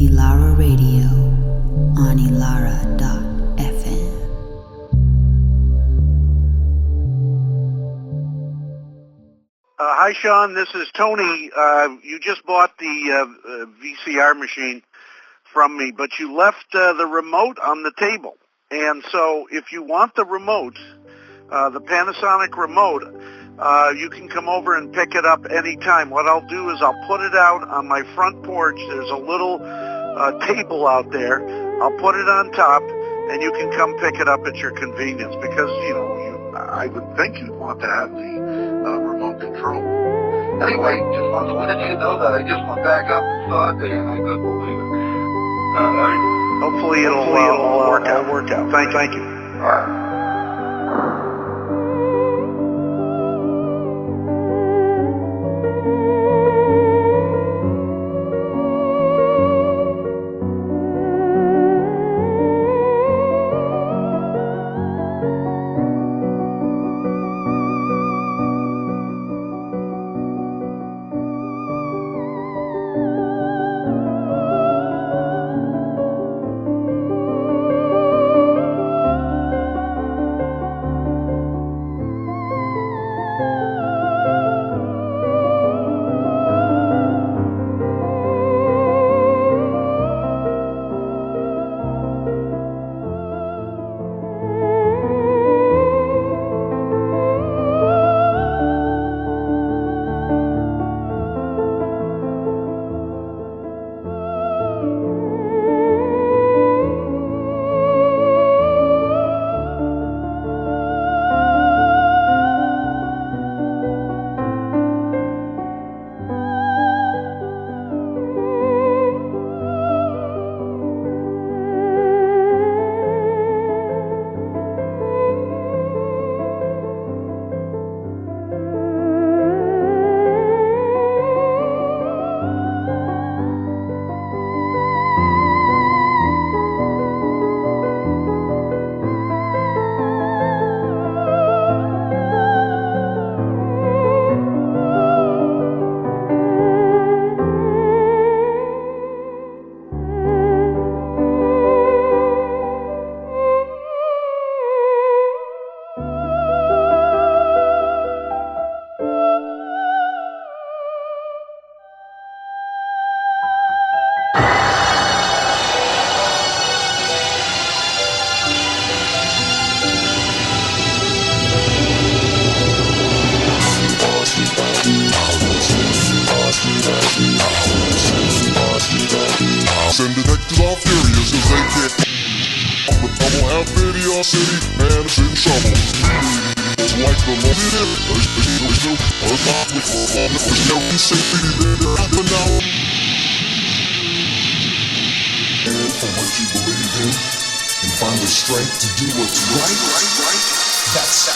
Elara Radio on Elara.fm. Hi, Sean. This is Tony. You just bought the VCR machine from me, but you left the remote on the table. And so if you want the remote, the Panasonic remote, you can come over and pick it up anytime. What I'll do is I'll put it out on my front porch. There's a little table out there. I'll put it on top, and you can come pick it up at your convenience because, I would think you'd want to have the remote control. Anyway, just wanted to let you know that I just went back up and saw it there, and I couldn't believe it. Hopefully it'll all work out. Thank you. All right. And detectives are furious cause they can't the double half video city, man is in trouble. Like the Lord there's no safety there now. And for what you believe in and find the strength to do what's right. That's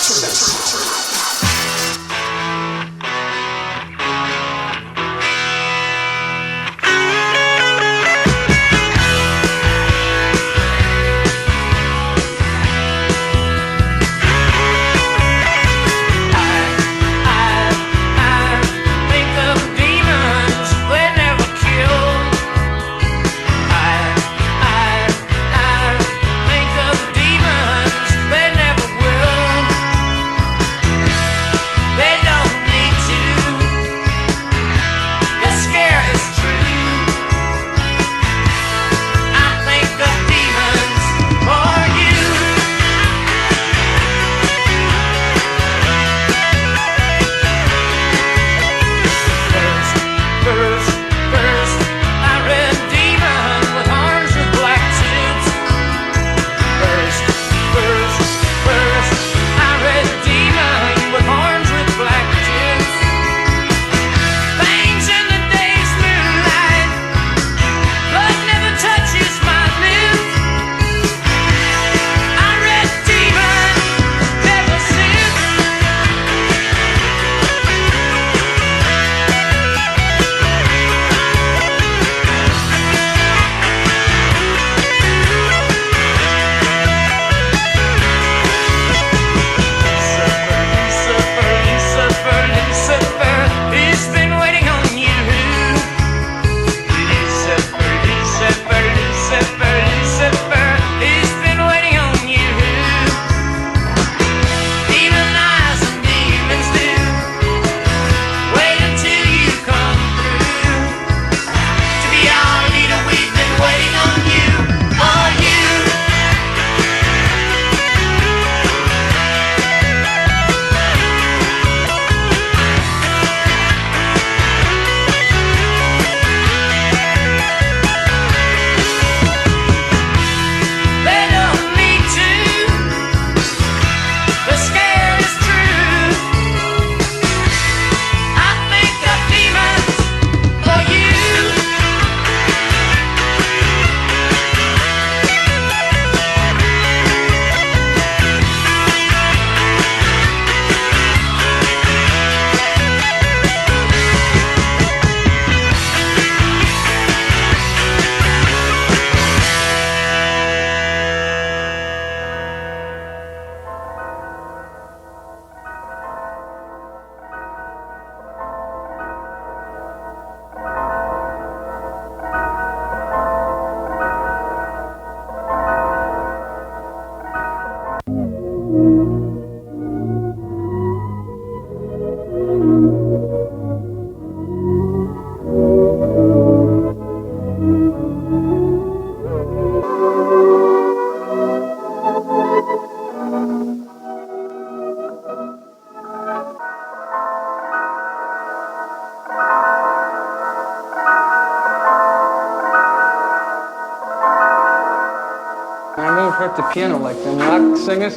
hurt the piano like them rock singers.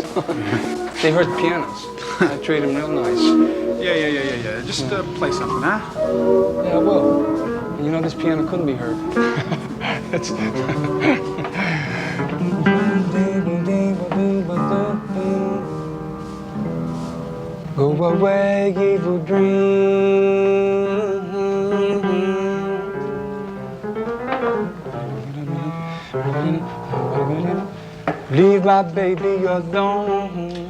They hurt pianos. I treat them real nice. Yeah. Just play something, huh? Yeah, I will. You know, this piano couldn't be hurt. That's... Go away, evil dream. Leave my baby alone.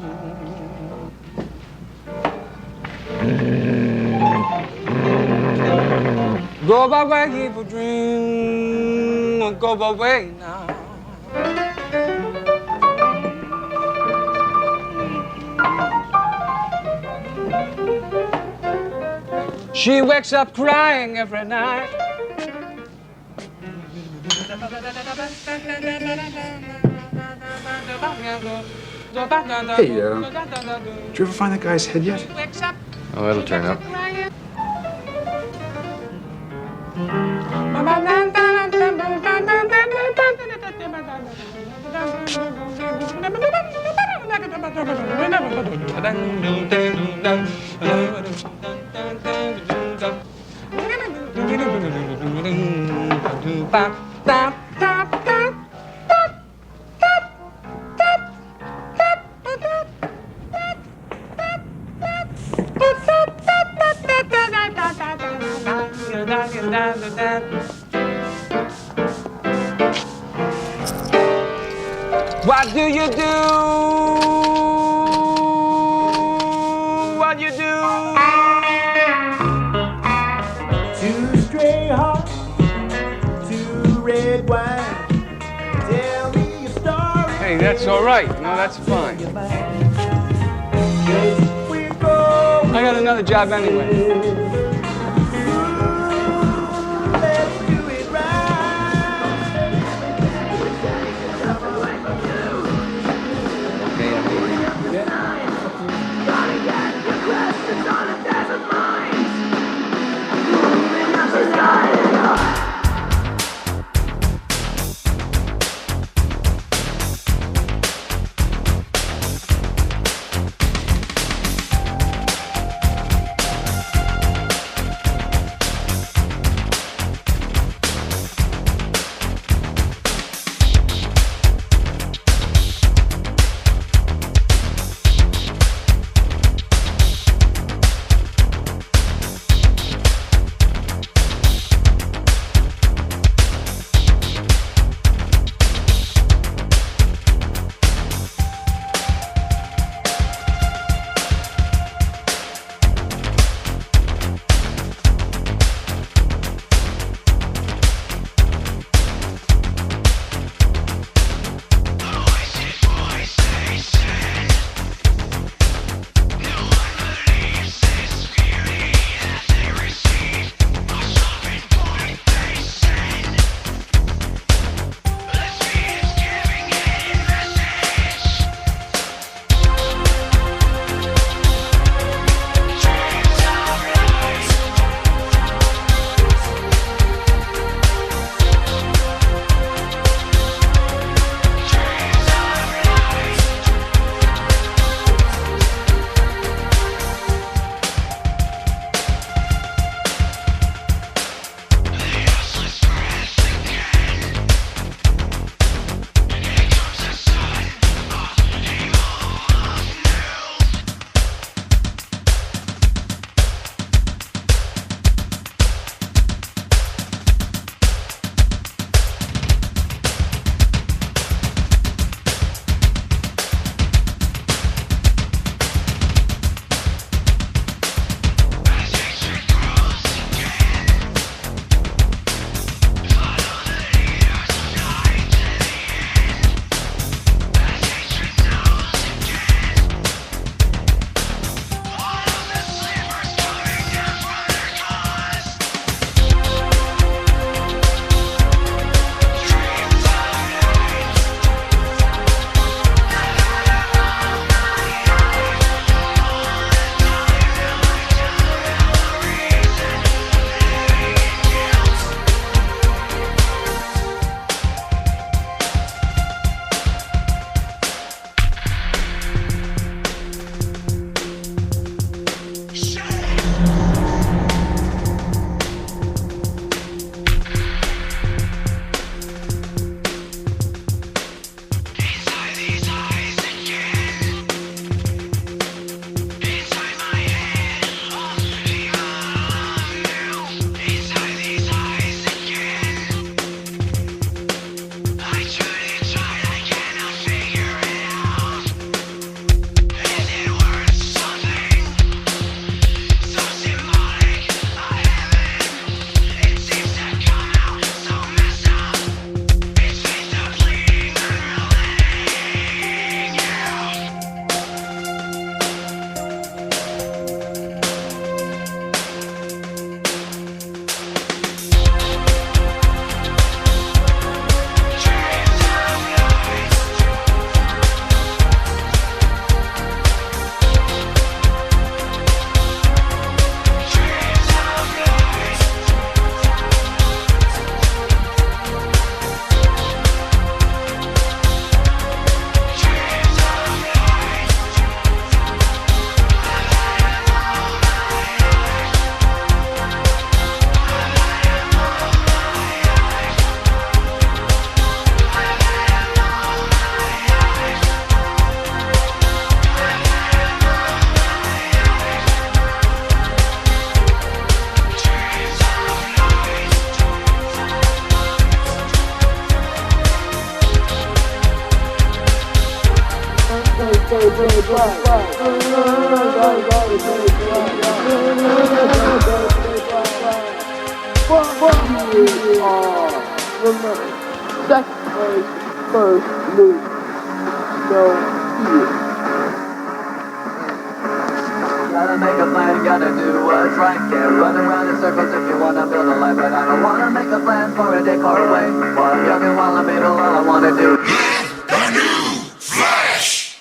Go away, evil dream. Go away now. She wakes up crying every night. Hey, did you ever find that guy's head yet? Oh, it'll turn up. What do you do? What you do? Two stray hearts, two red wine. Tell me a story. Hey, that's all right. No, that's fine. I got another job anyway. Gotta make a plan, gotta do what's right. Can't run around in circles if you wanna build a life. But I don't wanna make a plan for a day far away. While I'm young and while I'm able, all I wanna do is A new Flash!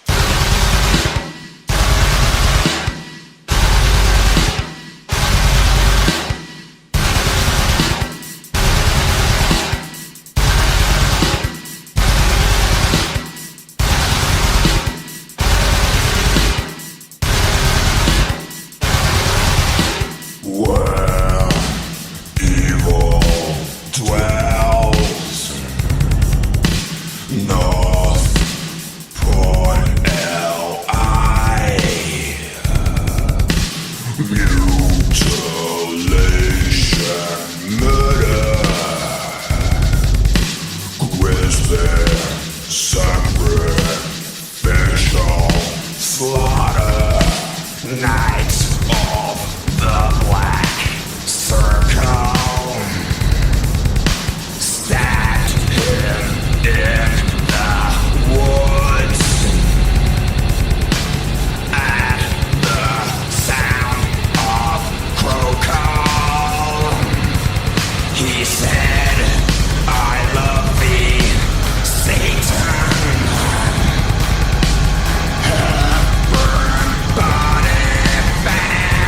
Where evil dwells, North Port L.I. Mutilation, murder, grisly, sacrificial slaughter, Knights of the Black Circle. Stabbed him in the woods. At the sound of crow call, he said, I love thee, Satan. Burn body found,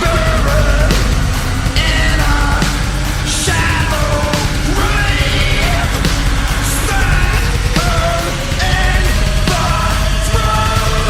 buried in a shallow grave. Stab him in the throat.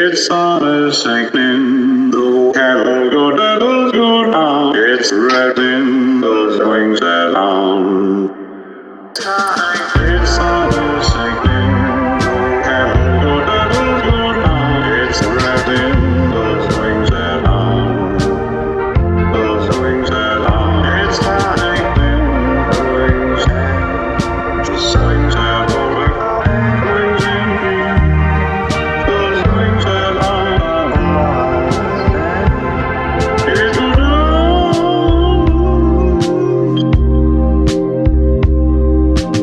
Its sun is sinking, the cattle go devils go down. It's spreading those wings around. Its sun is sinking, the cattle go devils go down. It's spreading those wings around. Those wings around. It's tightening the wings, just wings that over. Wings in me, those wings that it go down.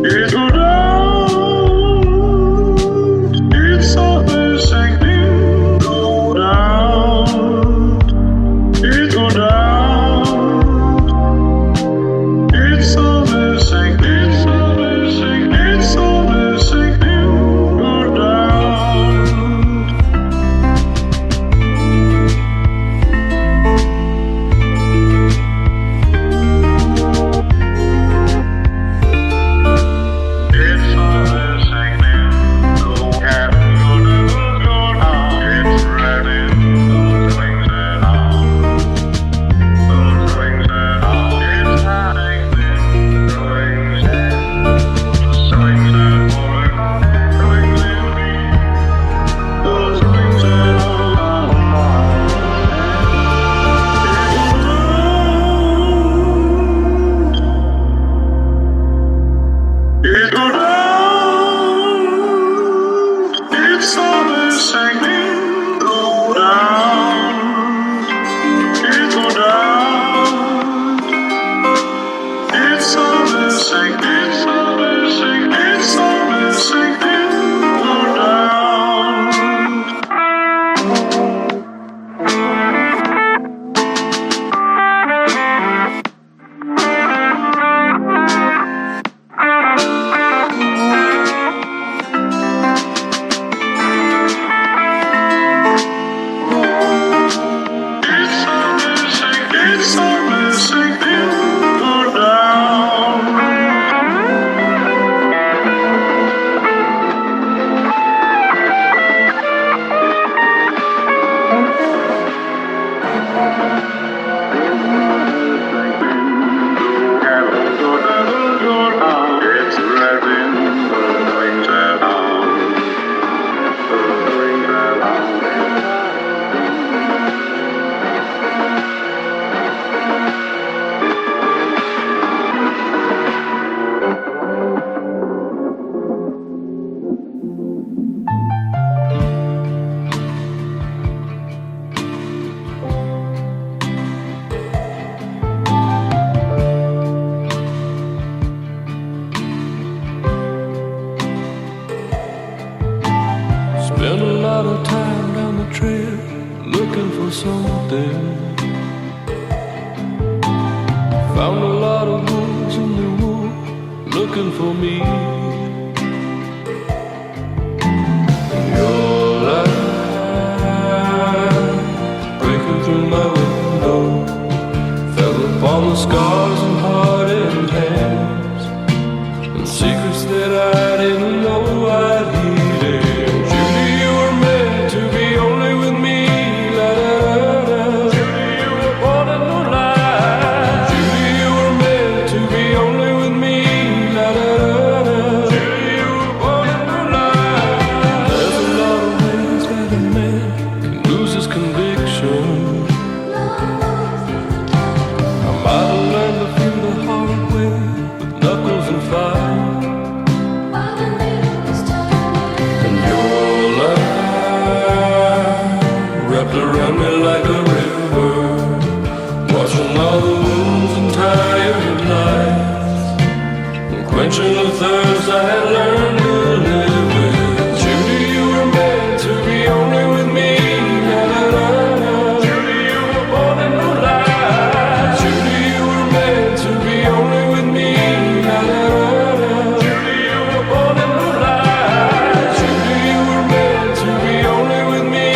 It go down. It's something sinking. Go down. It go down. It's something sinking. It's something sinking. It's something sinking. Go down. It's something sinking. Go cattle go devils go down. It's spreading those wings around. Those wings around. It's tightening the wings, just wings that over. Wings in me, those wings around. It go down. It's something sinking. Go down. It go down. It's something sinking. It's something sinking. It's something sinking. Go down. It's something sinking. It's something sinking. Go down. Cattle go devils go down. It's spreading those wings around. Those wings around. Spent a lot of time down the trail looking for something. Found a lot of wolves in the wood looking for me. Your light breaking through my window fell upon the scars and hardened hands and secrets that I didn't know I'd hidden. Judy, you were meant to be only with me. La, la, la, la. Judy, you were born in no lie. Judy, you were meant to be only with me. La, la, la, la. Judy, you were born in no lie. There's a lot of ways that a man can lose his conviction. I might have learned to feel the hard way with knuckles and fire. And your light wrapped around me like a river, washing all the wounds and tired nights, and quenching the thirst I had learned to live with. Judy, you were meant to be only with me. La, la, la, la. Judy, you were born in no lie. Judy, you were meant to be only with me. La, la, la, la. Judy, you were born in no lie. Judy, you were meant to be only with me.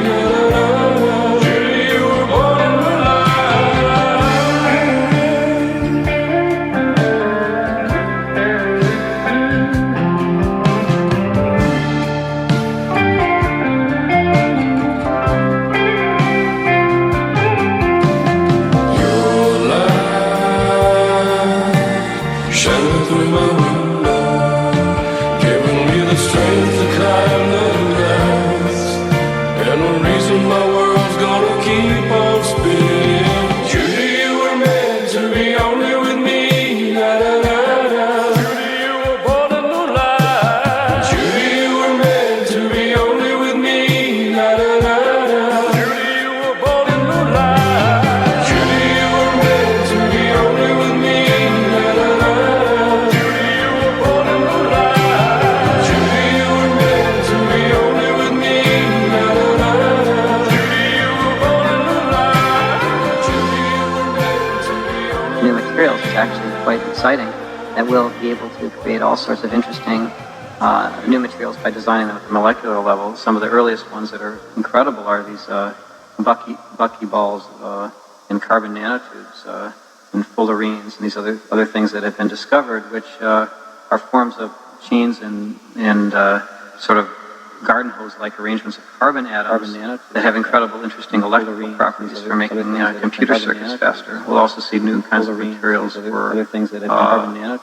La, la, la, la. Judy, you were born in no lie. shining through my window, giving me the strength to climb the last, and the reason my world's gonna keep on spinning. Judy, you were meant to be only with me. La, la, la, la. Judy, you were born in no lie. Judy, you were meant to be only with me. La, la, la, la. Judy, you were born in no lie. Judy, you were meant to be only with me. La, la, la, la. Judy, you were born in no lie. Judy, you were meant to be only with me. La, la, la, la. Judy, you were born in no lie. Judy, you were meant to be only. New materials is actually quite exciting, that we'll be able to create all sorts of interesting new materials by designing them at the molecular level. Some of the earliest ones that are incredible are these buckyballs in carbon nanotubes and fullerenes and these other things that have been discovered, which are forms of chains and sort of garden hose-like arrangements of carbon atoms that have incredible, interesting electrical properties for making computer circuits faster. We'll also see new kinds of materials for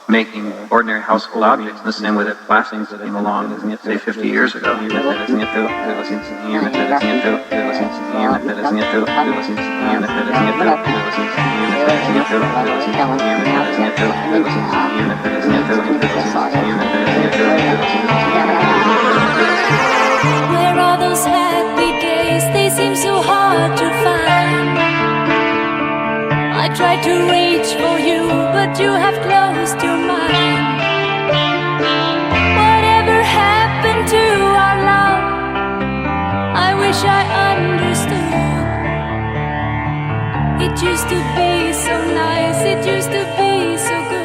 making ordinary household objects in the same way that plastics came along, say, 50 years ago. Where are those happy days? They seem so hard to find. I tried to reach for you, but you have closed your mind. Whatever happened to our love? I wish I understood. It used to be so nice, it used to be so good.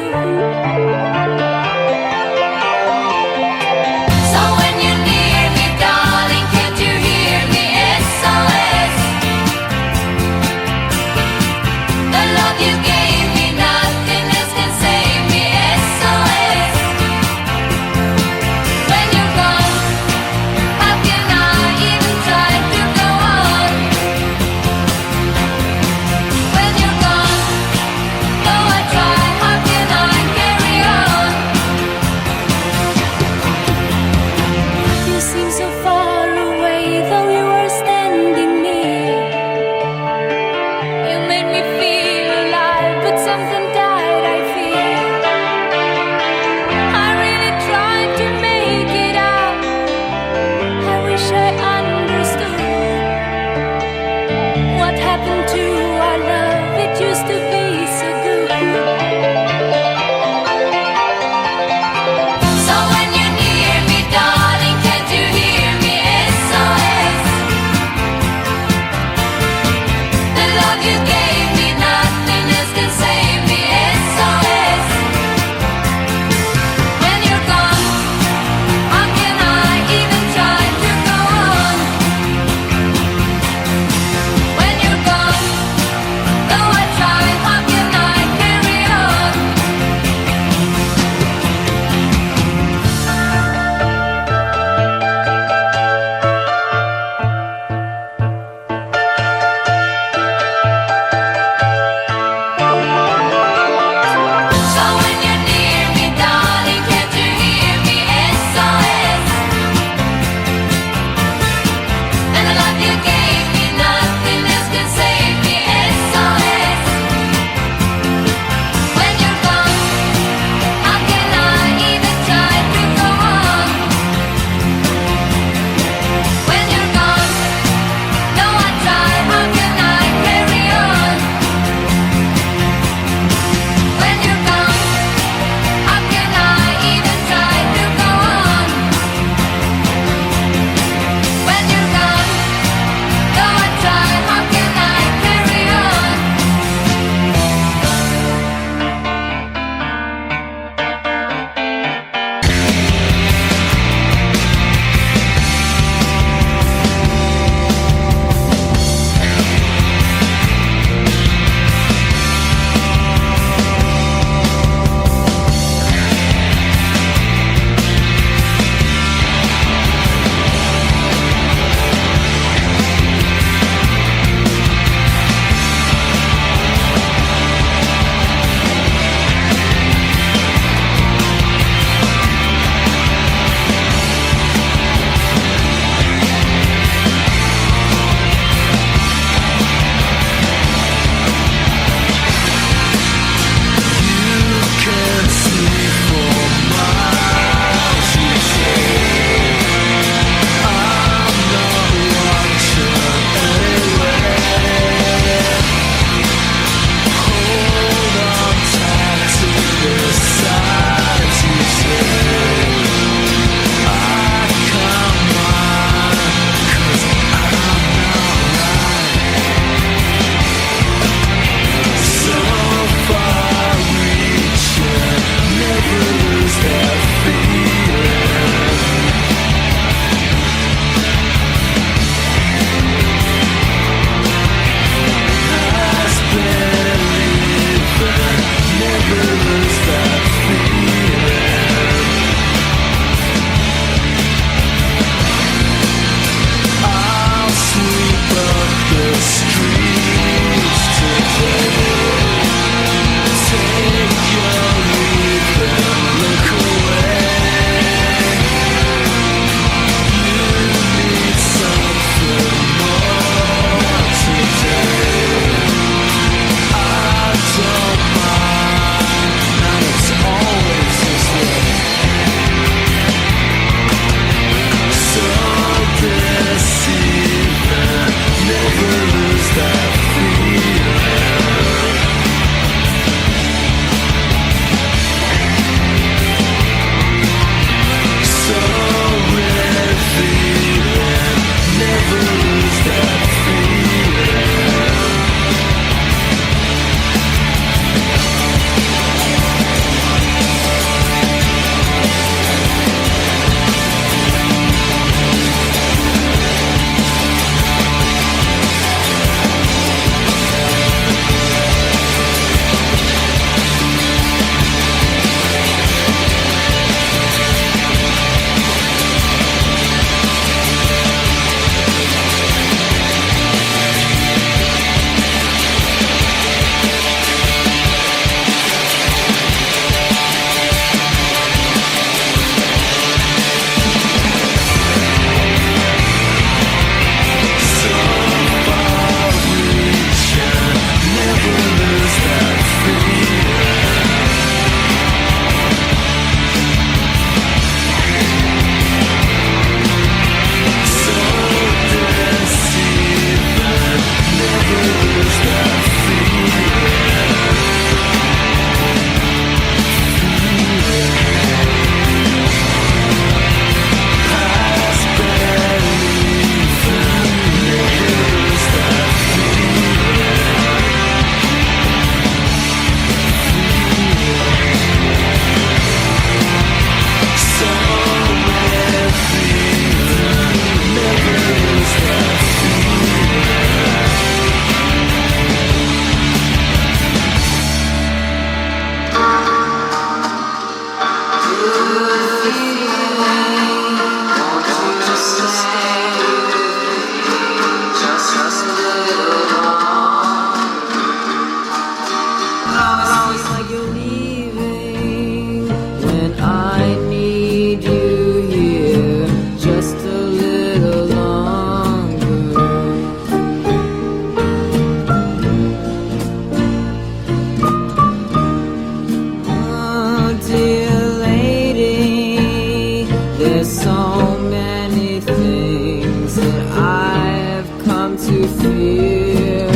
There's so many things that I have come to fear.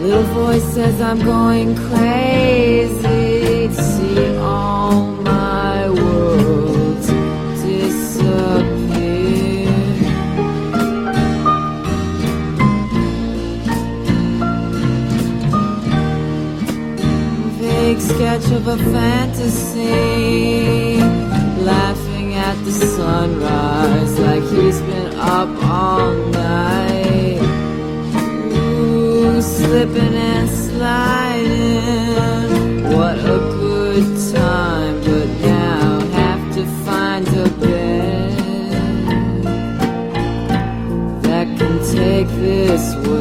Little voice says I'm going crazy to see all my worlds disappear. Vague sketch of a fantasy, laughing at the sunrise like he's been up all night. Ooh, slipping and sliding, what a good time, but now have to find a bed that can take this way.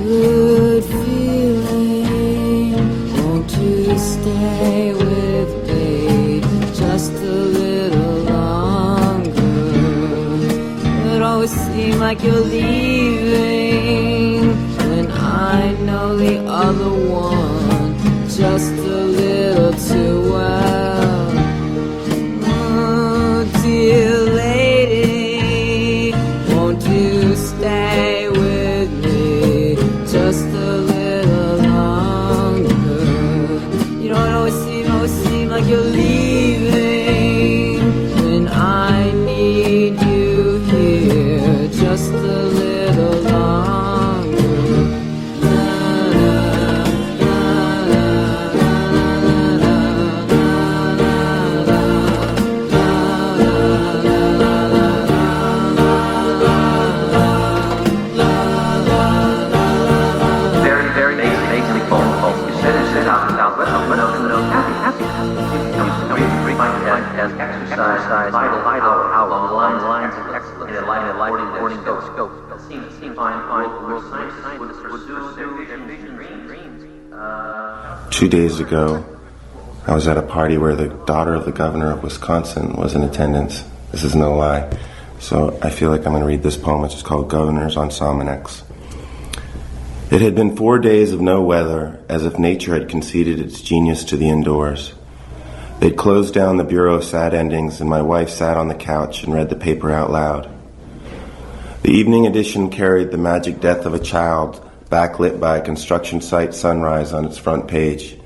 Good feeling, won't you stay with me just a little longer? It always seems like you're leaving when I know the other one just a little too well. Oh, dear lady, won't you stay with me just a little longer? You know, it always seems like you're leaving when I need you here just a little longer. Very basically full. You sit down, happy. As exercise, vital, lines of excellence, in a morning scope. Seems fine, scientists would pursue their dreams. 2 days ago, I was at a party where the daughter of the governor of Wisconsin was in attendance. This is no lie. So I feel like I'm going to read this poem, which is called Governors on Salmonex. It had been 4 days of no weather, as if nature had conceded its genius to the indoors. They'd closed down the Bureau of Sad Endings, and my wife sat on the couch and read the paper out loud. The evening edition carried the magic death of a child, backlit by a construction site sunrise on its front page.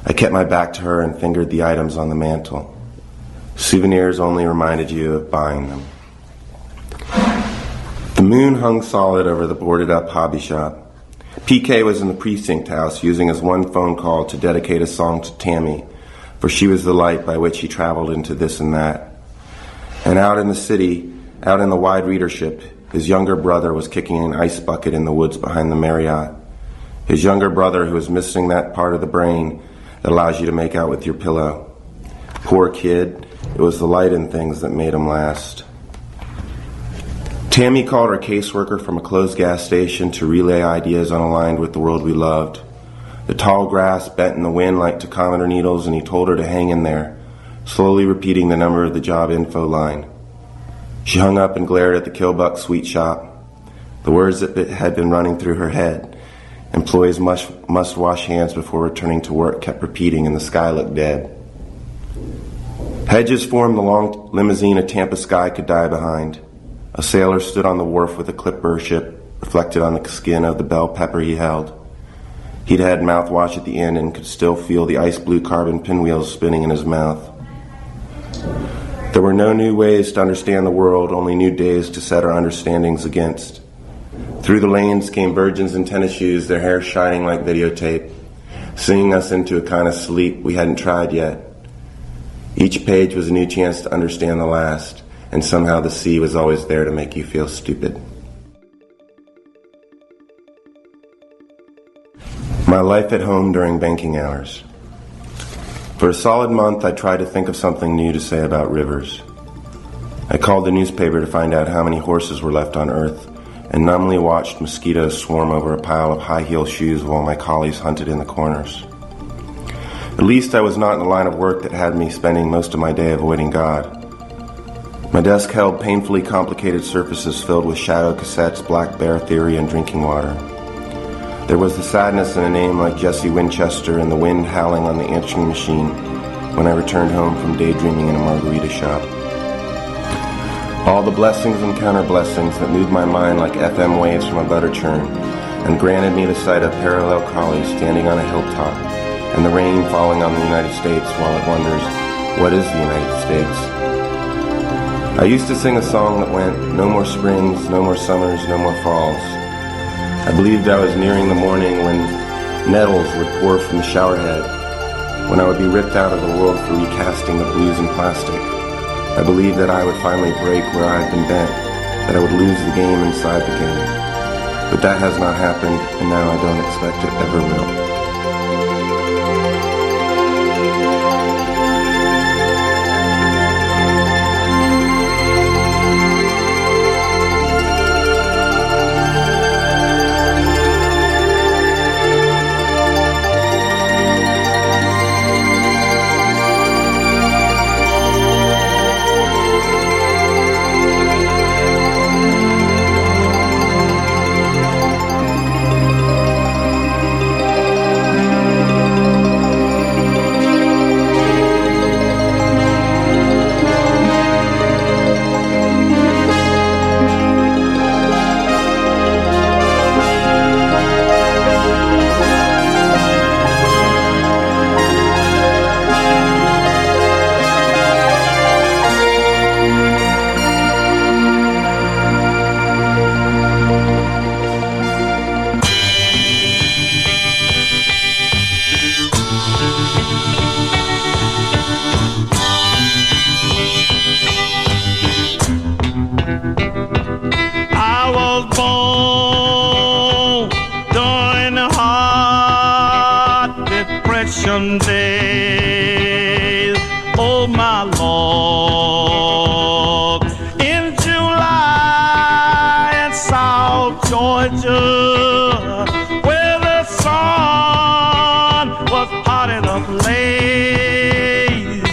I kept my back to her and fingered the items on the mantle. Souvenirs only reminded you of buying them. The moon hung solid over the boarded-up hobby shop. PK was in the precinct house using his one phone call to dedicate a song to Tammy, for she was the light by which he traveled into this and that. And out in the city, out in the wide readership, his younger brother was kicking an ice bucket in the woods behind the Marriott. His younger brother who was missing that part of the brain that allows you to make out with your pillow. Poor kid, it was the light in things that made him last. Tammy called her caseworker from a closed gas station to relay ideas unaligned with the world we loved. The tall grass bent in the wind like tachometer needles, and he told her to hang in there, slowly repeating the number of the job info line. She hung up and glared at the Killbuck sweet shop. The words that had been running through her head, employees must wash hands before returning to work, kept repeating, and the sky looked dead. Hedges formed the long limousine a Tampa sky could die behind. A sailor stood on the wharf with a clipper ship reflected on the skin of the bell pepper he held. He'd had mouthwash at the end and could still feel the ice blue carbon pinwheels spinning in his mouth. There were no new ways to understand the world, only new days to set our understandings against. Through the lanes came virgins in tennis shoes, their hair shining like videotape, singing us into a kind of sleep we hadn't tried yet. Each page was a new chance to understand the last, and somehow the sea was always there to make you feel stupid. My life at home during banking hours. For a solid month, I tried to think of something new to say about rivers. I called the newspaper to find out how many horses were left on Earth, and numbly watched mosquitoes swarm over a pile of high-heel shoes while my collies hunted in the corners. At least I was not in the line of work that had me spending most of my day avoiding God. My desk held painfully complicated surfaces filled with shadow cassettes, black bear theory, and drinking water. There was the sadness in a name like Jesse Winchester and the wind howling on the answering machine when I returned home from daydreaming in a margarita shop. All the blessings and counter-blessings that moved my mind like FM waves from a butter churn and granted me the sight of parallel collies standing on a hilltop and the rain falling on the United States while it wonders, what is the United States? I used to sing a song that went, no more springs, no more summers, no more falls. I believed I was nearing the morning when nettles would pour from the showerhead, when I would be ripped out of the world for recasting the blues in plastic. I believed that I would finally break where I had been bent, that I would lose the game inside the game. But that has not happened, and now I don't expect it ever will. Days, oh my Lord, in July in South Georgia, where the sun was hot in a blaze,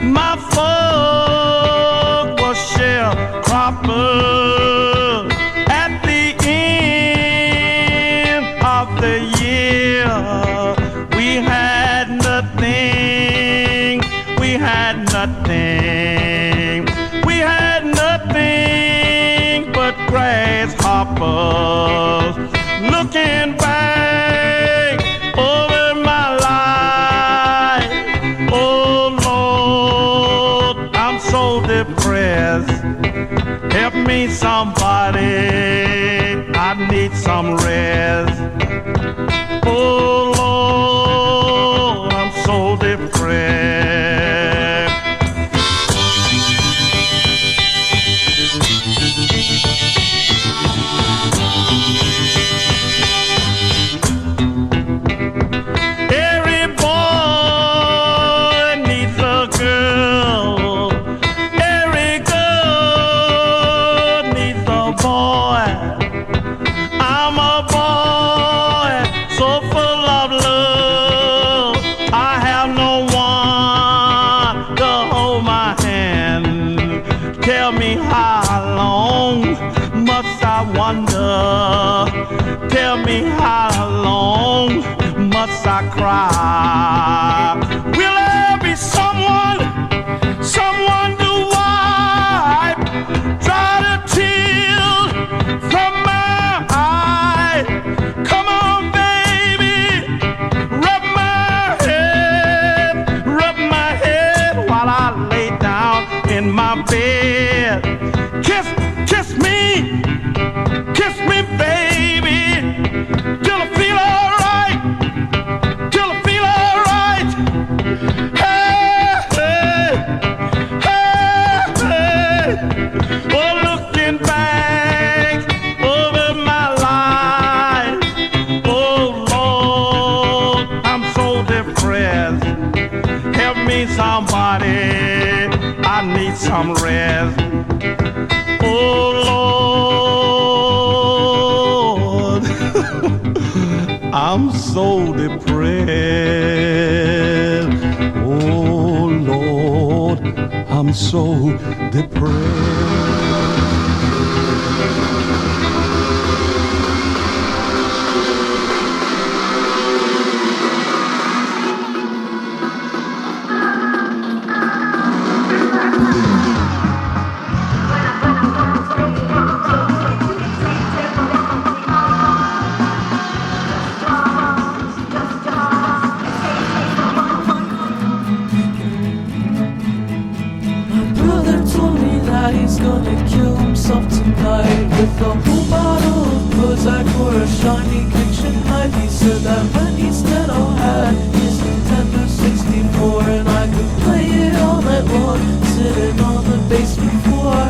my folk was sharecroppers at the end of the year. We had nothing, we had nothing but grasshoppers. Looking back over my life, oh Lord, I'm so depressed. Help me somebody, I need some rest. Oh Lord, I'm so depressed. Every boy needs a girl. Every girl needs a boy. I'm a boy so full of love. I have no one to hold my hand. Tell me how long must I wonder? Tell me how long must I cry? Will there be someone to wipe dry the tears from my eyes? Come on, baby, rub my head while I lay down in my bed. Kiss me, baby. comrades. Oh Lord, I'm so depressed. Oh Lord, I'm so depressed. He's gonna kill himself tonight with a whole bottle of Prozac or a shiny kitchen knife. He said that when he's 10 I'll have his Nintendo 64 and I could play it all night long sitting on the basement floor.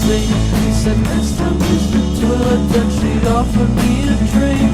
He said next time use the toilet, then she offered me a drink.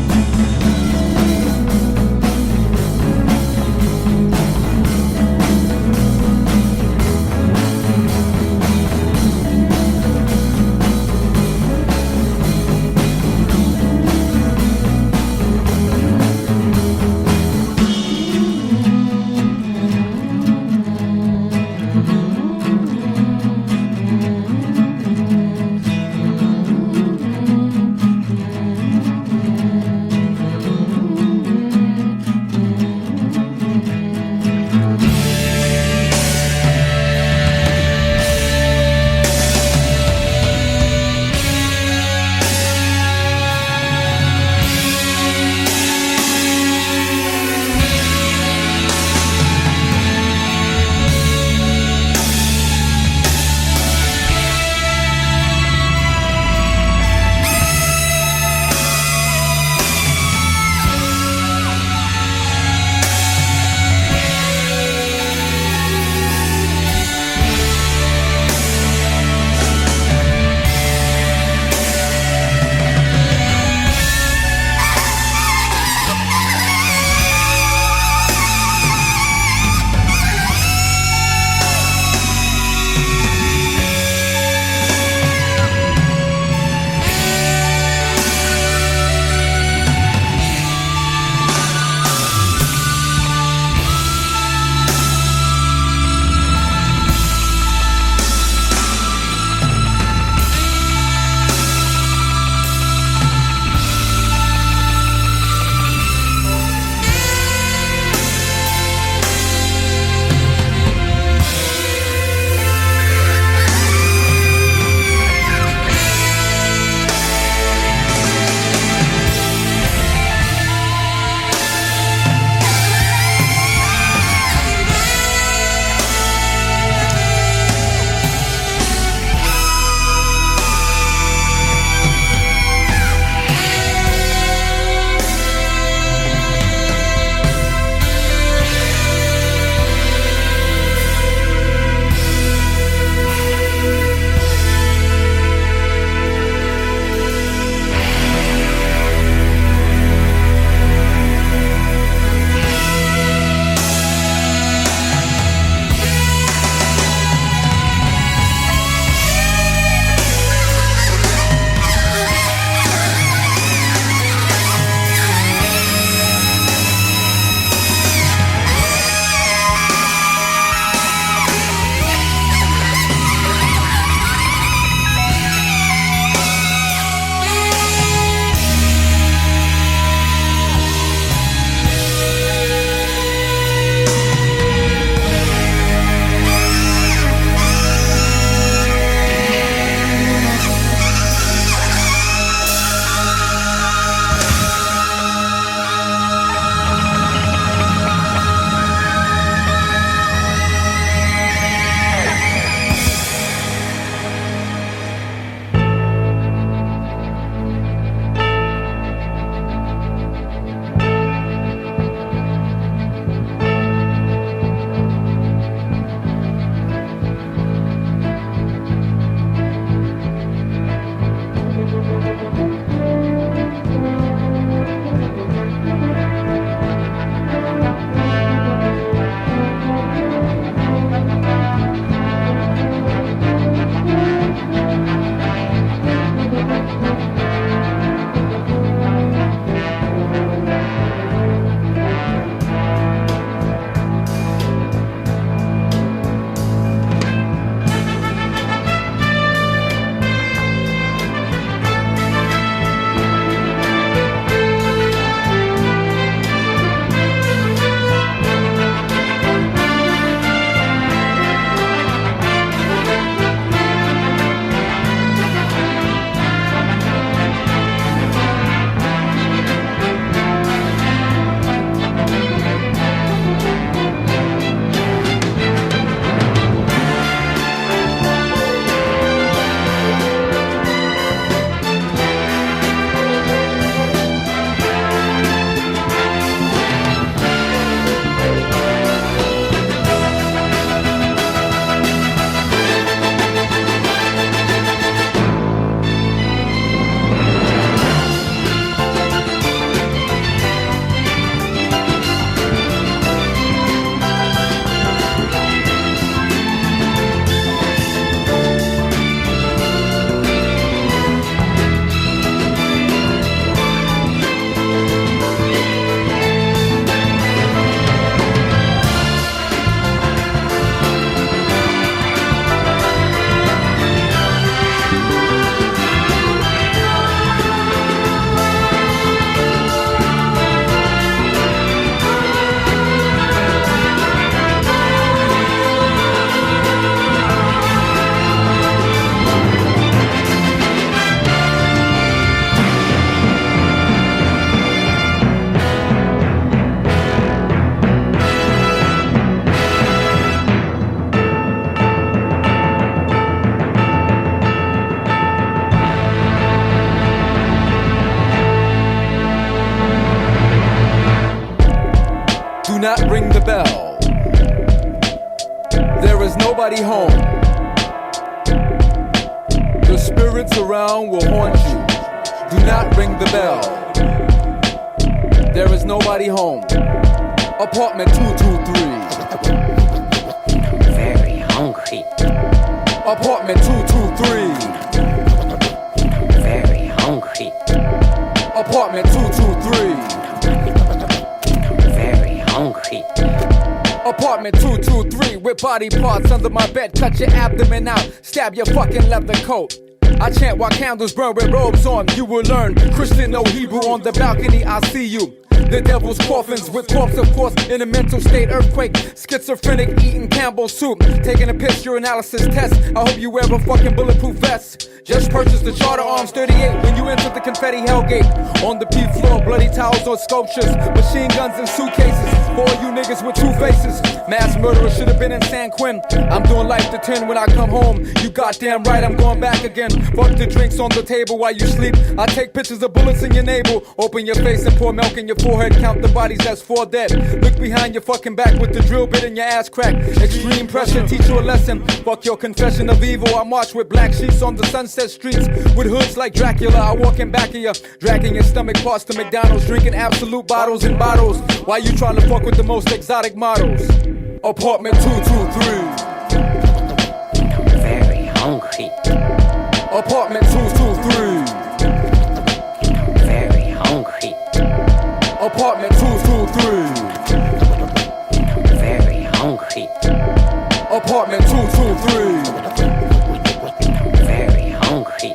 not ring the bell. There is nobody home. The spirits around will haunt you. Do not ring the bell. There is nobody home. Apartment 223. Very hungry. Apartment 223. Very hungry. Apartment 223. Very hungry. Apartment 223 with body parts under my bed. Cut your abdomen out, stab your fucking leather coat. I chant while candles burn with robes on. You will learn Christian, no Hebrew on the balcony. I see you. The devil's coffins with corpse, of course, in a mental state, earthquake, schizophrenic, eating Campbell's soup, taking a piss, your analysis test. I hope you wear a fucking bulletproof vest. Just purchased the Charter Arms 38 when you enter the confetti hellgate. On the P floor, bloody towels on sculptures, machine guns and suitcases. For all you niggas with two faces, mass murderer should have been in San Quentin. I'm doing life to 10 when I come home. You goddamn right, I'm going back again. Fuck the drinks on the table while you sleep. I take pictures of bullets in your navel. Open your face and pour milk in your forehead. Count the bodies, that's 4 dead. Look behind your fucking back with the drill bit in your ass crack. Extreme pressure, teach you a lesson. Fuck your confession of evil. I march with black sheets on the Sunset streets with hoods like Dracula. I walk in back of you, dragging your stomach parts to McDonald's, drinking absolute bottles and bottles while you trying to fuck with the most exotic models. Apartment 223. Very hungry. Apartment 223. Very hungry. Apartment 223. Very hungry. Apartment 223. Very hungry.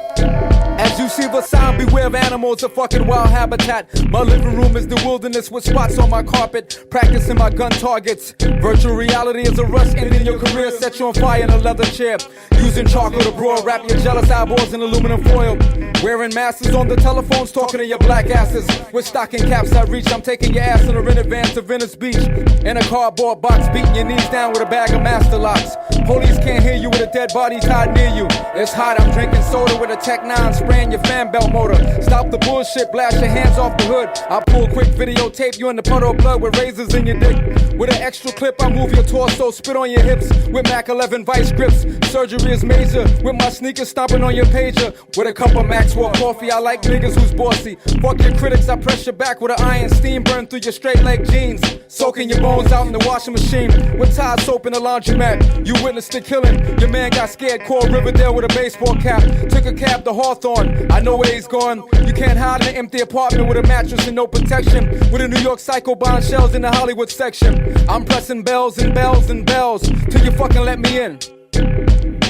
As you see the sign, beware of animals, a fucking wild habitat. My living room is the wilderness with spots on my carpet, practicing my gun targets. Virtual reality is a rush ending your career, set you on fire in a leather chair. Using charcoal to broil, wrap your jealous eyeballs in aluminum foil. Wearing masks on the telephones, talking to your black asses. With stocking caps I reach, I'm taking your ass in a rented van to Venice Beach. In a cardboard box, beating your knees down with a bag of master locks. Police can't hear you with a dead body tied near you. It's hot, I'm drinking soda with a Tech 9, spraying your fan belt motor. Stop the bullshit, blast your hands off the hood. I pull quick videotape you in the puddle of blood with razors in your dick. With an extra clip, I move your torso, spit on your hips with Mac 11 vice grips. Surgery is major, with my sneakers stomping on your pager. With a cup of Maxwell coffee, I like niggas who's bossy. Fuck your critics, I press your back with an iron steam burn through your straight leg jeans. Soaking your bones out in the washing machine with Tide soap in the laundromat. You witnessed the killing, your man got scared, called Riverdale with a baseball cap. Took a cab to Hawthorne, I know where he's gone. You can't hide in an empty apartment with a mattress and no protection. With a New York Psycho buying shells in the Hollywood section. I'm pressing bells and bells and bells till you fucking let me in.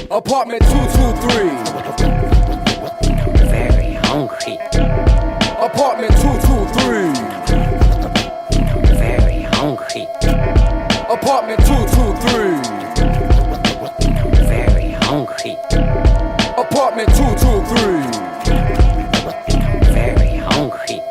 Apartment 223. Very hungry. Apartment 223. Very hungry. Apartment 223. Very hungry. Apartment 223. Very hungry.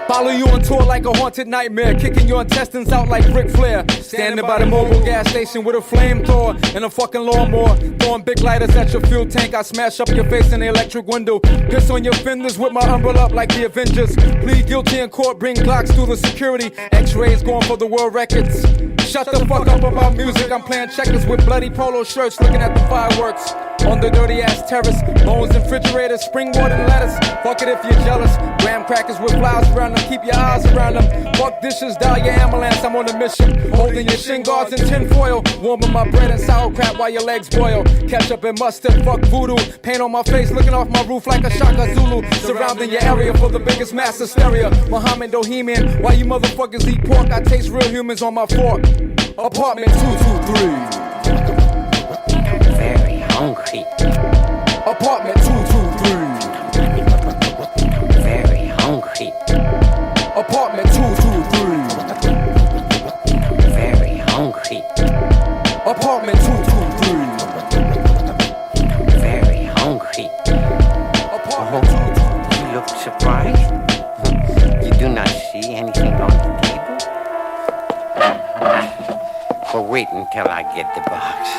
Follow you on tour like a haunted nightmare, kicking your intestines out like Ric Flair. Standing by the mobile gas station with a flamethrower and a fucking lawnmower. Throwing big lighters at your fuel tank, I smash up your face in the electric window. Piss on your fenders with my umbrella up like the Avengers. Plead guilty in court, bring Glocks through the security. X-rays going for the world records. Shut the fuck up about music, I'm playing checkers with bloody polo shirts, looking at the fireworks. On the dirty ass terrace, bones and refrigerators, springboard and lettuce. Fuck it if you're jealous. Graham crackers with flowers around them, keep your eyes around them. Fuck dishes, dial your ambulance, I'm on a mission. Holding your shin guards in tin foil, warming my bread and sauerkraut while your legs boil. Ketchup and mustard, fuck voodoo. Paint on my face, looking off my roof like a Shaka Zulu. Surrounding your area for the biggest mass hysteria. Muhammad Bohemian, while you motherfuckers eat pork, I taste real humans on my fork. Apartment 223. Very hungry. Apartment 223. Very hungry. Apartment 223. Very hungry. Apartment 223. Very hungry. Apartment 223. You look surprised? You do not see anything on the table? Well, wait until I get the box.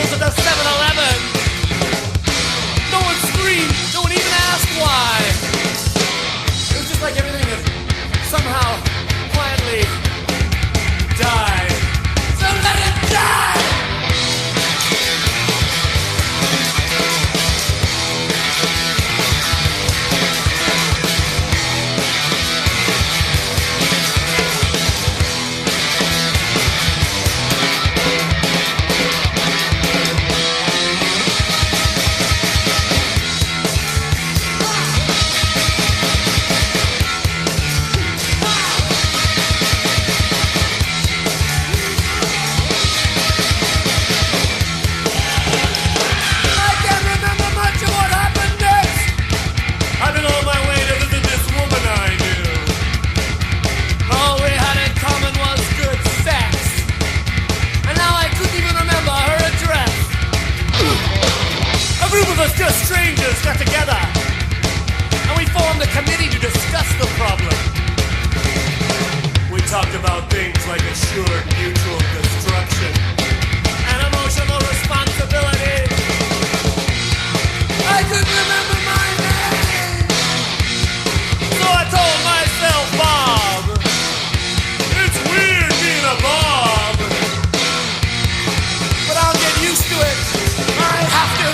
walls at the 7-Eleven. No one screamed, no one even asked why. It was just like everything had somehow quietly died. So let it die! Just strangers got together and we formed a committee to discuss the problem. We talked about things like assured mutual destruction and emotional responsibility. I couldn't remember my name, so I told myself, Bob, it's weird being a Bob, but I'll get used to it. I have to.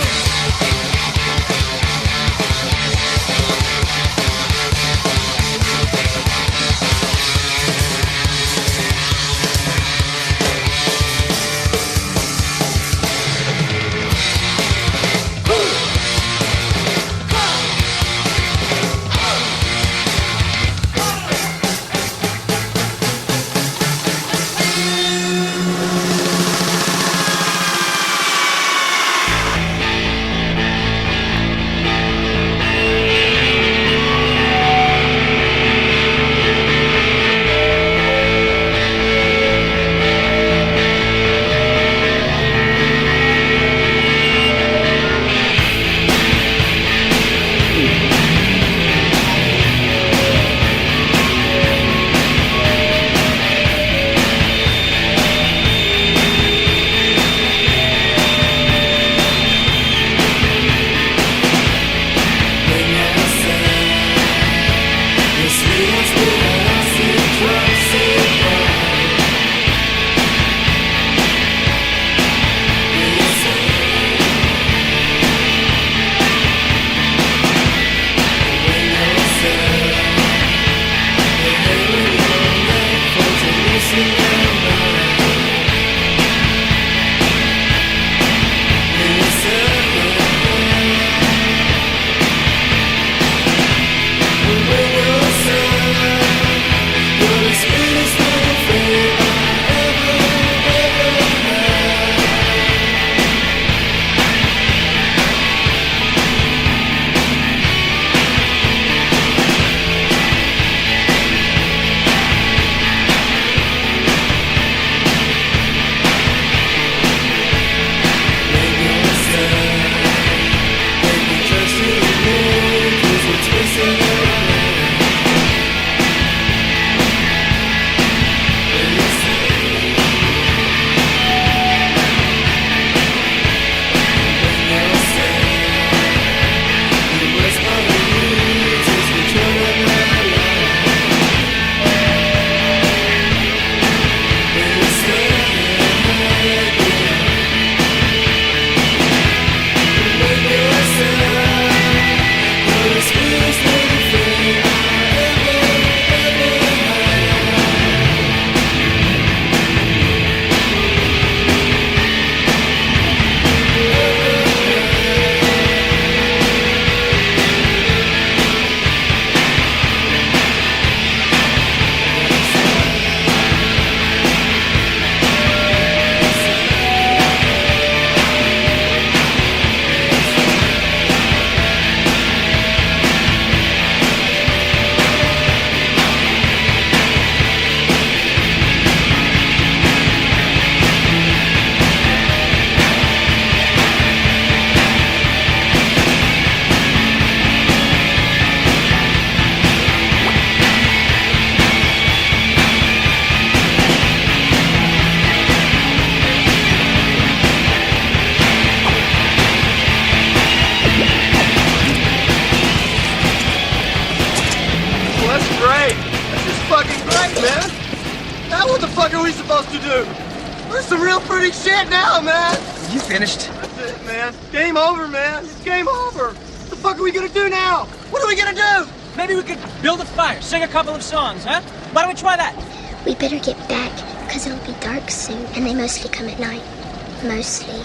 we supposed to do? We're some real pretty shit now, man. You finished? That's it, man. Game over, man. It's game over. What the fuck are we gonna do now? What are we gonna do? Maybe we could build a fire, sing a couple of songs, huh? Why don't we try that? We better get back, because it'll be dark soon, and they mostly come at night. Mostly.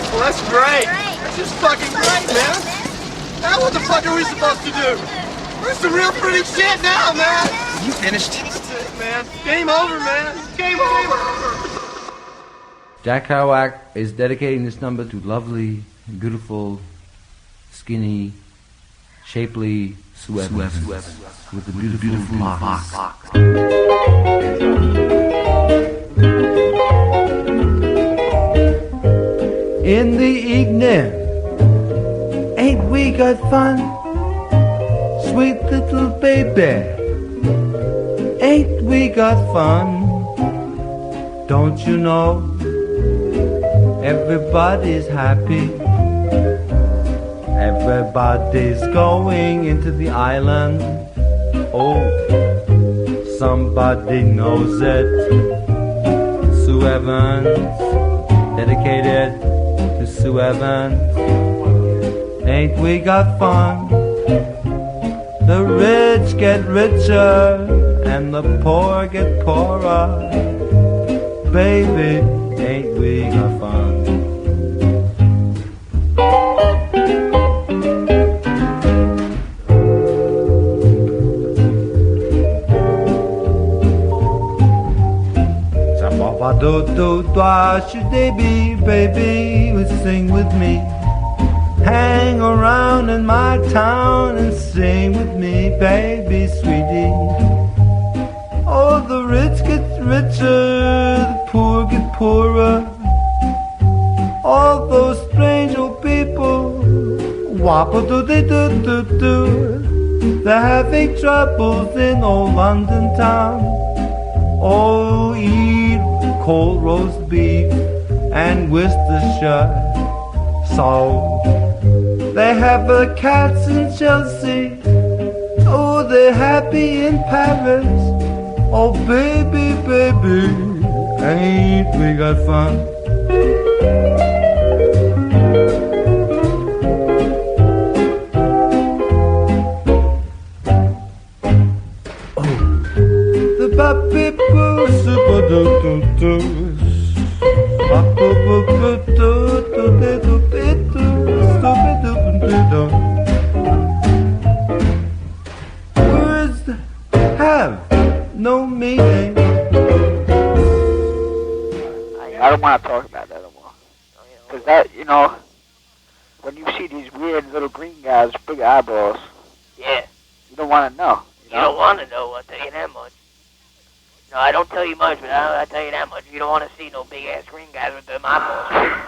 Well, that's great. That's just fucking great, man. Now what the fuck are we supposed to do? We're some real pretty shit now, man. You finished? That's it, man. Game over, man. Game over. Jack Kerouac is dedicating this number to lovely, beautiful, skinny, shapely Sue Evans with the beautiful box. In the evening, ain't we got fun? Sweet little baby, ain't we got fun? Don't you know, everybody's happy. Everybody's going into the island. Oh, somebody knows it. Sue Evans, dedicated to Sue Evans. Ain't we got fun? The rich get richer and the poor get poorer. Baby, ain't we got fun? Ba-do-do-dwa, should they be, baby, sing with me. Hang around in my town and sing with me, baby, sweetie. Oh, the rich get richer, the poor get poorer. All those strange old people, wappa-do-de-do-do-do. They're having troubles in old London town. Oh, eat cold roast beef and Worcestershire sauce. They have a cats in Chelsea. Oh, they're happy in Paris. Oh, baby, baby, ain't we got fun? Words have no meaning. I don't want to talk about that anymore. Because that, you know, when you see these weird little green guys with big eyeballs, Yeah. you don't want to know. You don't want to know, I'll tell you that much. No, I don't tell you much, but I'll tell you that much. You don't want to see no big-ass green guys with them eyeballs.